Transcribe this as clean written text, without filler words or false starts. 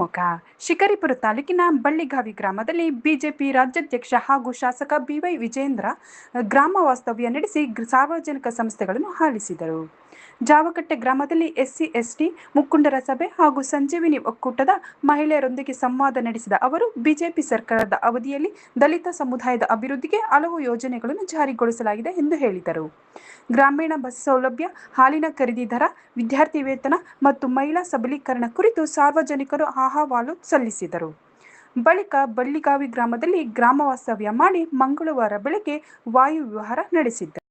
ಶಿವಮೊಗ್ಗ ಶಿಕಾರಿಪುರ ತಾಲೂಕಿನ ಬಳ್ಳಿಗಾವಿ ಗ್ರಾಮದಲ್ಲಿ ಬಿಜೆಪಿ ರಾಜ್ಯಾಧ್ಯಕ್ಷ ಹಾಗೂ ಶಾಸಕ ಬಿವೈ ವಿಜೇಂದ್ರ ಗ್ರಾಮ ವಾಸ್ತವ್ಯ ನಡೆಸಿ ಸಾರ್ವಜನಿಕ ಸಮಸ್ಯೆಗಳನ್ನು ಆಲಿಸಿದರು. ಜಾವಕಟ್ಟೆ ಗ್ರಾಮದಲ್ಲಿ ಎಸ್ಸಿ ಎಸ್ಟಿ ಮುಖಂಡರ ಸಭೆ ಹಾಗೂ ಸಂಜೀವಿನಿ ಒಕ್ಕೂಟದ ಮಹಿಳೆಯರೊಂದಿಗೆ ಸಂವಾದ ನಡೆಸಿದ ಅವರು, ಬಿಜೆಪಿ ಸರ್ಕಾರದ ಅವಧಿಯಲ್ಲಿ ದಲಿತ ಸಮುದಾಯದ ಅಭಿವೃದ್ಧಿಗೆ ಹಲವು ಯೋಜನೆಗಳನ್ನು ಜಾರಿಗೊಳಿಸಲಾಗಿದೆ ಎಂದು ಹೇಳಿದರು. ಗ್ರಾಮೀಣ ಬಸ್ ಸೌಲಭ್ಯ, ಹಾಲಿನ ಖರೀದಿ ದರ, ವಿದ್ಯಾರ್ಥಿ ವೇತನ ಮತ್ತು ಮಹಿಳಾ ಸಬಲೀಕರಣ ಕುರಿತು ಸಾರ್ವಜನಿಕರು ಅಹವಾಲು ಸಲ್ಲಿಸಿದರು. ಬಳಿಕ ಬಳ್ಳಿಗಾವಿ ಗ್ರಾಮದಲ್ಲಿ ಗ್ರಾಮ ವಾಸ್ತವ್ಯ ಮಾಡಿ ಮಂಗಳವಾರ ಬೆಳಗ್ಗೆ ವಾಯು ವಿಹಾರ ನಡೆಸಿದ್ದಾರೆ.